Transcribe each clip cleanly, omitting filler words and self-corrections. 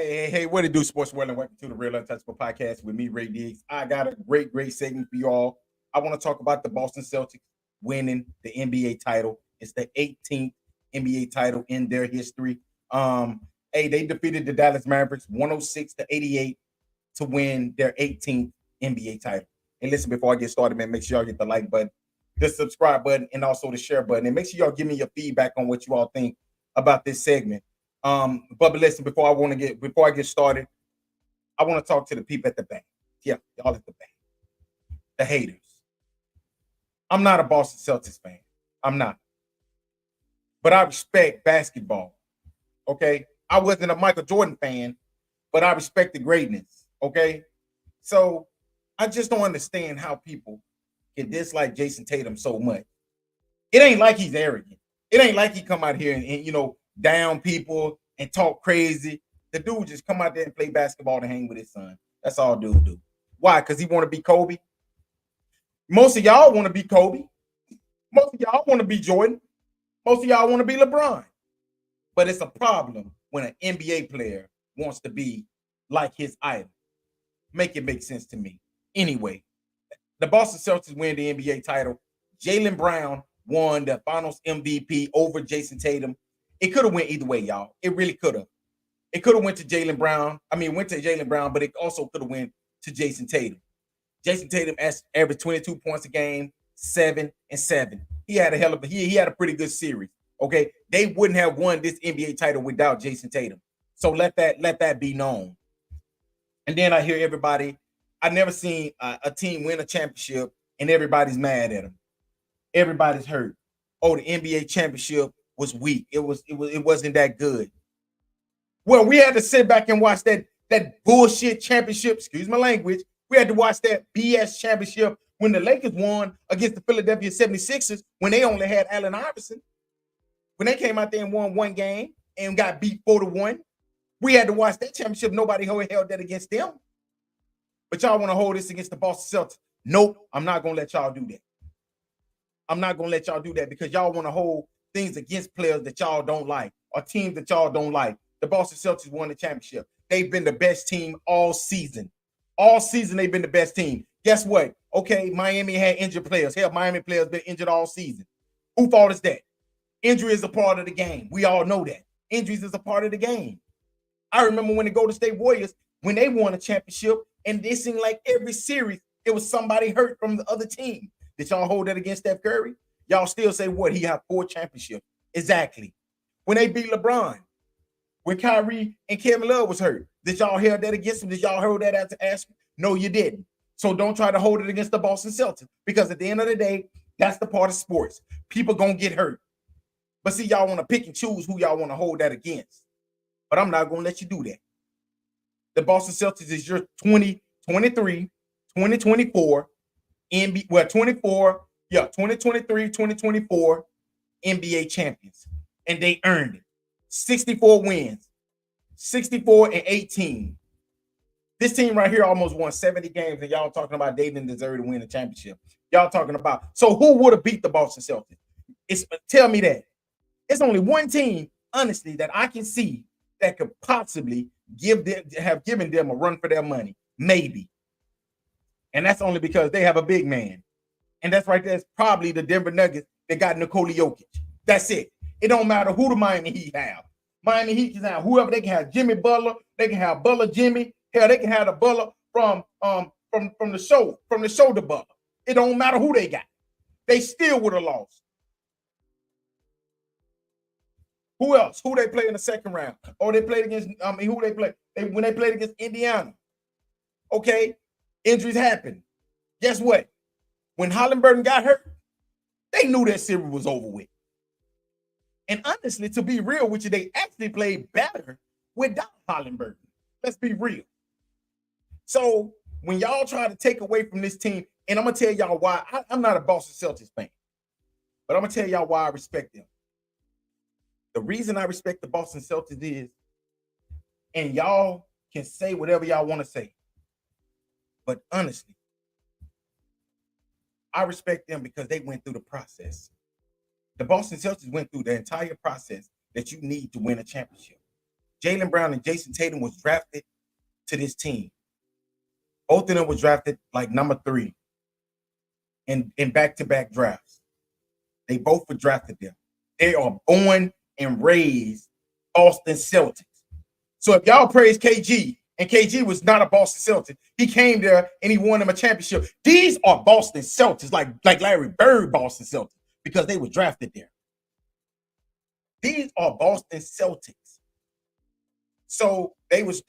Hey, what it do, sports world, and welcome to the Real Untouchable Podcast with me, Ray Diggs. I got a great segment for you all. I want to talk about the Boston Celtics winning the NBA title. It's the 18th NBA title in their history. They defeated the Dallas Mavericks 106-88 to win their 18th NBA title. And listen, before I get started, man, make sure y'all get the like button, the subscribe button, and also the share button. And make sure y'all give me your feedback on what you all think about this segment. But listen, before I get started, I want to talk to the people at the bank. Yeah, y'all at the bank. The haters. I'm not a Boston Celtics fan. I'm not. But I respect basketball. Okay. I wasn't a Michael Jordan fan, but I respect the greatness. Okay. So I just don't understand how people can dislike Jason Tatum so much. It ain't like he's arrogant. It ain't like he come out here and down people and talk crazy. The dude just come out there and play basketball to hang with his son. That's all dude do. Why? Because he want to be Kobe. Most of y'all want to be Kobe. Most of y'all want to be Jordan. Most of y'all want to be LeBron. But it's a problem when an NBA player wants to be like his idol. Make it make sense to me. Anyway, the Boston Celtics win the NBA title. Jaylen Brown won the Finals MVP over Jason Tatum. It could have went either way, y'all. It really could have. It could have went to Jaylen Brown. It went to Jaylen Brown, but it also could have went to Jason Tatum. Jason Tatum averaged 22 points a game, 7 and 7. He had he had a pretty good series. Okay, they wouldn't have won this NBA title without Jason Tatum. So let that be known. And then I hear everybody. I never seen a team win a championship and everybody's mad at them. Everybody's hurt. Oh, the NBA championship was weak. It wasn't that good. Well, we had to sit back and watch that bullshit championship. Excuse my language. We had to watch that BS championship when the Lakers won against the Philadelphia 76ers when they only had Allen Iverson. When they came out there and won one game and got beat 4-1, we had to watch that championship. Nobody held that against them. But y'all want to hold this against the Boston Celtics. Nope, I'm not going to let y'all do that. I'm not going to let y'all do that because y'all want to hold things against players that y'all don't like or teams that y'all don't like. The Boston Celtics won the championship. They've been the best team all season. All season, they've been the best team. Guess what? Okay, Miami had injured players. Hell, Miami players been injured all season. Who fault is that? Injury is a part of the game. We all know that. Injuries is a part of the game. I remember when the Golden State Warriors, when they won a championship, and it seemed like every series, it was somebody hurt from the other team. Did y'all hold that against Steph Curry? Y'all still say what? He had 4 championships. Exactly. When they beat LeBron, when Kyrie and Kevin Love was hurt, did y'all hold that against him? Did y'all hold that as an aspirin? No, you didn't. So don't try to hold it against the Boston Celtics because at the end of the day, that's the part of sports. People gonna get hurt. But see, y'all want to pick and choose who y'all want to hold that against. But I'm not gonna let you do that. The Boston Celtics is your 2023, 2024 2023, 2024 NBA champions. And they earned it. 64 wins, 64-18. This team right here almost won 70 games, and y'all talking about they didn't deserve to win the championship. Y'all talking about, so who would have beat the Boston Celtics? Tell me that. It's only one team, honestly, that I can see that could possibly have given them a run for their money. Maybe. And that's only because they have a big man. And that's right there. It's probably the Denver Nuggets that got Nikola Jokic. That's it. It don't matter who the Miami Heat have. Miami Heat can have whoever. They can have Jimmy Butler. They can have Butler Jimmy. Hell, they can have the Butler from the shoulder Butler. It don't matter who they got. They still would have lost. Who else? Who they play in the second round? Or they played against, who they play? When they played against Indiana. Okay, injuries happen. Guess what? When Halliburton got hurt, they knew that series was over with. And honestly, to be real with you, they actually played better without Halliburton. Let's be real. So when y'all try to take away from this team, and I'm going to tell y'all why, I'm not a Boston Celtics fan, but I'm going to tell y'all why I respect them. The reason I respect the Boston Celtics is, and y'all can say whatever y'all want to say, but honestly, I respect them because they went through the process. The Boston Celtics went through the entire process that you need to win a championship. Jaylen Brown and Jason Tatum was drafted to this team. Both of them was drafted like number 3 in back-to-back drafts. They both were drafted there. They are born and raised Boston Celtics. So if y'all praise KG, and KG was not a Boston Celtic, he came there and he won them a championship. These are Boston Celtics, like Larry Bird Boston Celtics, because they were drafted there. These are Boston Celtics. So they was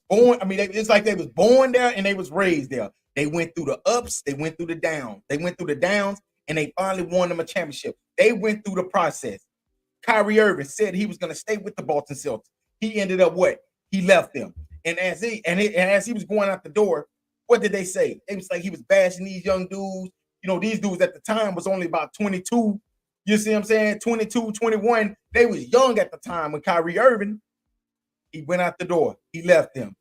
born. I mean, it's like they was born there and they was raised there. They went through the ups, they went through the downs. They went through the downs and they finally won them a championship. They went through the process. Kyrie Irving said he was going to stay with the Boston Celtics. He ended up what? He left them. And as he was going out the door, what did they say? It was like he was bashing these young dudes. You know, these dudes at the time was only about 22. You see what I'm saying? 22, 21. They was young at the time when Kyrie Irving, he went out the door. He left them.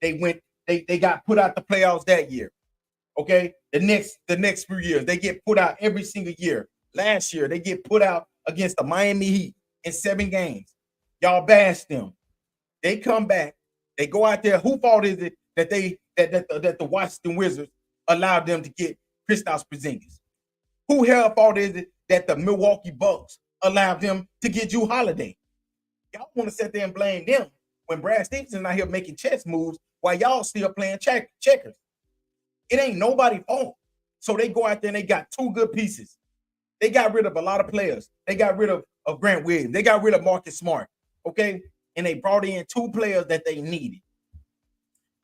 They got put out the playoffs that year. Okay? The next few years, they get put out every single year. Last year, they get put out against the Miami Heat in 7 games. Y'all bashed them. They come back. They go out there. Who fault is it that the Washington Wizards allowed them to get Kristaps Porzingis? Who hell fault is it that the Milwaukee Bucks allowed them to get Jrue Holiday? Y'all want to sit there and blame them when Brad Stevenson's out here making chess moves while y'all still playing checkers. It ain't nobody's fault. So they go out there and they got 2 good pieces. They got rid of a lot of players. They got rid of Grant Williams. They got rid of Marcus Smart. Okay? And they brought in 2 players that they needed.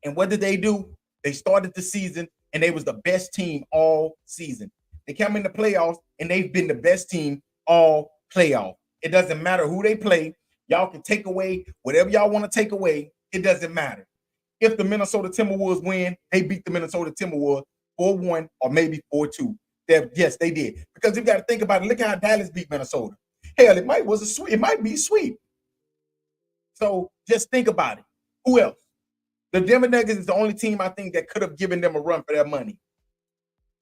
And what did they do? They started the season and they was the best team all season. They come in the playoffs and they've been the best team all playoff. It doesn't matter who they play. Y'all can take away whatever y'all want to take away. It doesn't matter. If the Minnesota Timberwolves win, they beat the Minnesota Timberwolves 4-1 or maybe 4-2. Yes, they did. Because you got to think about it. Look how Dallas beat Minnesota. Hell, it might be a sweep. So just think about it. Who else? The Denver Nuggets is the only team I think that could have given them a run for their money.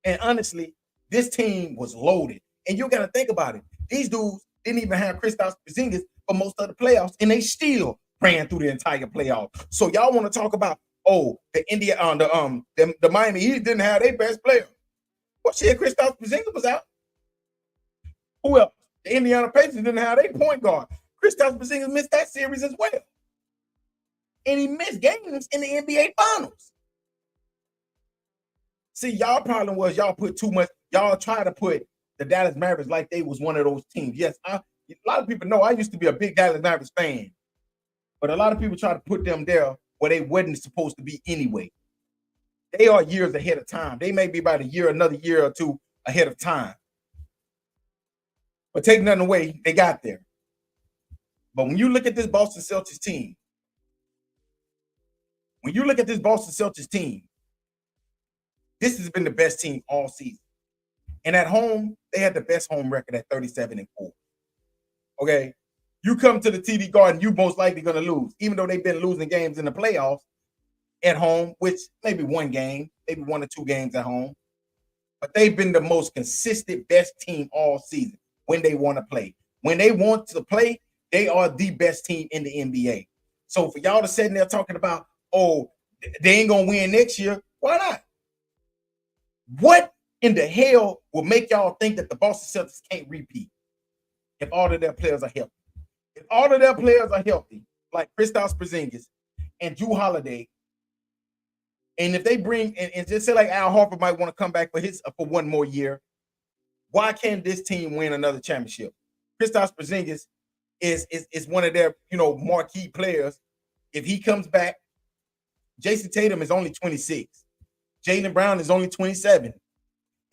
And honestly, this team was loaded. And you got to think about it. These dudes didn't even have Kristaps Porzingis for most of the playoffs, and they still ran through the entire playoff. So y'all want to talk about, the Miami Heat didn't have their best player. Well, shit, Kristaps Porzingis was out. Who else? The Indiana Pacers didn't have their point guard. Kristaps Porzingis missed that series as well. And he missed games in the NBA Finals. See, y'all problem was y'all put too much. Y'all try to put the Dallas Mavericks like they was one of those teams. Yes, a lot of people know I used to be a big Dallas Mavericks fan. But a lot of people try to put them there where they wasn't supposed to be anyway. They are years ahead of time. They may be about another year or 2 ahead of time. But take nothing away, they got there. But when you look at this Boston Celtics team, this has been the best team all season. And at home, they had the best home record at 37-4. Okay? You come to the TD Garden, you most likely going to lose, even though they've been losing games in the playoffs at home, which maybe 1 game, maybe 1 or 2 games at home. But they've been the most consistent, best team all season when they want to play. When they want to play, they are the best team in the NBA. So for y'all to sit there talking about, they ain't going to win next year, why not? What in the hell will make y'all think that the Boston Celtics can't repeat if all of their players are healthy? If all of their players are healthy, like Kristaps Porzingis and Jrue Holiday, and if they bring and just say like Al Horford might want to come back for 1 more year, why can't this team win another championship? Kristaps Porzingis is one of their marquee players. If he comes back, Jason Tatum is only 26. Jaylen Brown is only 27.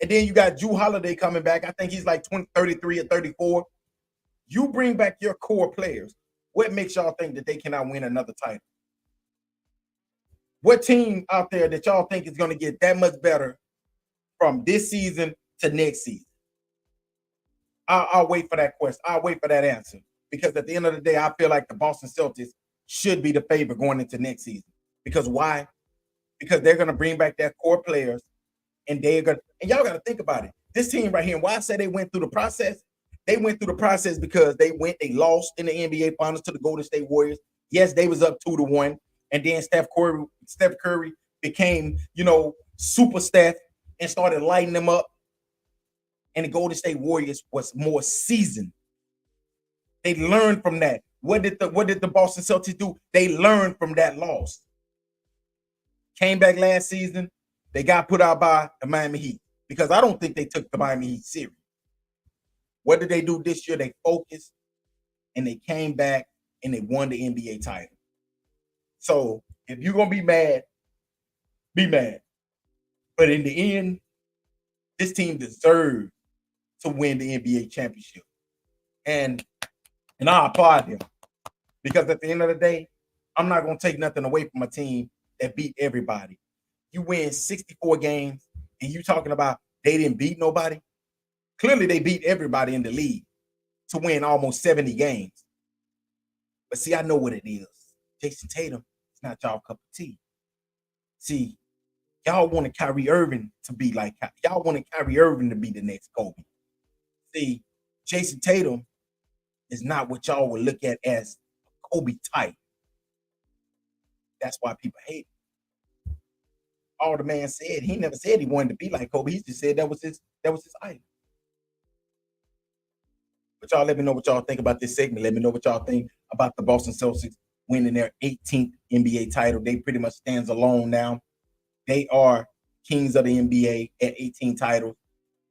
And then you got Jrue Holiday coming back. I think he's like 33 or 34. You bring back your core players. What makes y'all think that they cannot win another title? What team out there that y'all think is going to get that much better from this season to next season? I'll wait for that question. I'll wait for that answer. Because at the end of the day, I feel like the Boston Celtics should be the favorite going into next season. Because why? Because they're going to bring back their core players. And y'all got to think about it. This team right here, and why I say they went through the process, they went through the process because they lost in the NBA Finals to the Golden State Warriors. Yes, they was up 2-1, and then Steph Curry became, super Steph and started lighting them up. And the Golden State Warriors was more seasoned. They learned from that. What did the Boston Celtics do? They learned from that loss. Came back last season, they got put out by the Miami Heat because I don't think they took the Miami Heat serious. What did they do this year? They focused and they came back and they won the NBA title. So if you're gonna be mad, be mad. But in the end, this team deserved to win the NBA championship. And I applaud them because at the end of the day, I'm not gonna take nothing away from a team that beat everybody. You win 64 games and you talking about they didn't beat nobody. Clearly, they beat everybody in the league to win almost 70 games. But see, I know what it is. Jason Tatum is not y'all cup of tea. See, y'all wanted Kyrie Irving to be like y'all wanted Kyrie Irving to be the next Kobe. See, Jason Tatum is not what y'all would look at as Kobe type. That's why people hate him. All the man said, he never said he wanted to be like Kobe. He just said that was his idol. But y'all let me know what y'all think about this segment. Let me know what y'all think about the Boston Celtics winning their 18th NBA title. They pretty much stands alone now. They are kings of the NBA at 18 titles.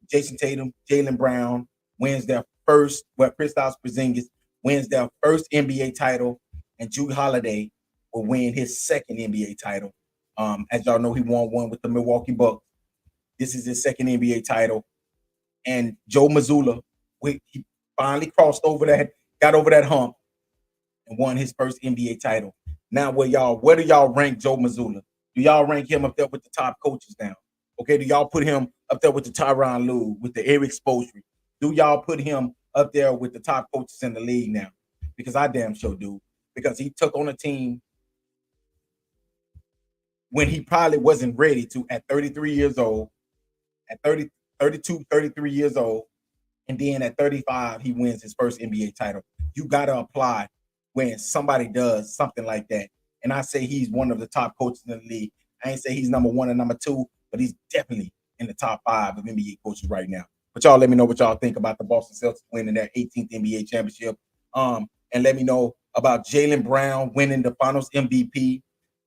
Jason Tatum, Jaylen Brown wins their first, Kristaps Porzingis wins their first NBA title, and Jrue Holiday will win his second NBA title. As y'all know, he won one with the Milwaukee Bucks. This is his second NBA title. And Joe Mazzulla, he finally got over that hump and won his first NBA title. Now, where do y'all rank Joe Mazzulla? Do y'all rank him up there with the top coaches now? Okay, do y'all put him up there with the Tyronn Lue, with the Eric Spoelstra? Do y'all put him up there with the top coaches in the league now? Because I damn sure do. Because he took on a team when he probably wasn't ready to at 33 years old, at 33 years old, and then at 35, he wins his first NBA title. You got to apply when somebody does something like that. And I say he's one of the top coaches in the league. I ain't say he's number one and number two, but he's definitely in the top 5 of NBA coaches right now. But y'all let me know what y'all think about the Boston Celtics winning their 18th NBA championship. And let me know about Jaylen Brown winning the Finals MVP,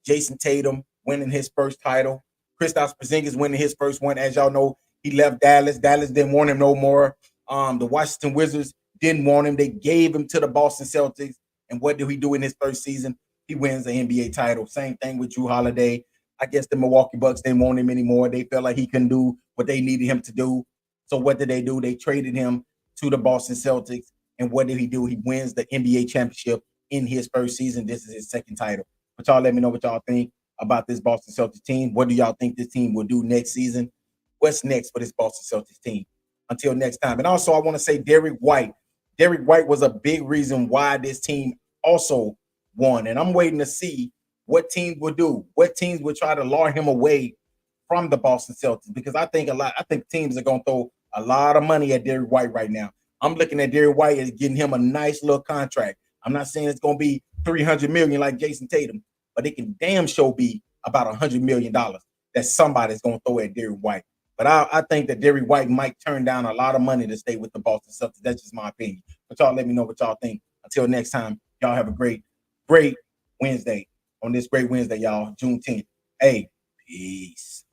Jason Tatum winning his first title, Kristaps Porzingis winning his first one. As y'all know, he left Dallas. Dallas didn't want him no more. The Washington Wizards didn't want him. They gave him to the Boston Celtics. And what did he do in his first season? He wins the NBA title. Same thing with Jrue Holiday. I guess the Milwaukee Bucks didn't want him anymore. They felt like he couldn't do what they needed him to do. So what did they do? They traded him to the Boston Celtics. And what did he do? He wins the NBA championship in his first season. This is his second title. But y'all let me know what y'all think about this Boston Celtics team. What do y'all think this team will do next season? What's next for this Boston Celtics team? Until next time. And also, I want to say Derrick White. Derrick White was a big reason why this team also won. And I'm waiting to see what teams will do. What teams will try to lure him away from the Boston Celtics. Because I think teams are going to throw a lot of money at Derrick White right now. I'm looking at Derrick White as getting him a nice little contract. I'm not saying it's going to be $300 million like Jason Tatum, but it can damn sure be about $100 million that somebody's going to throw at Derrick White. But I think that Derrick White might turn down a lot of money to stay with the Boston Celtics. That's just my opinion. But y'all let me know what y'all think. Until next time, y'all have a great Wednesday. On this great Wednesday, y'all, June 10th. Hey, peace.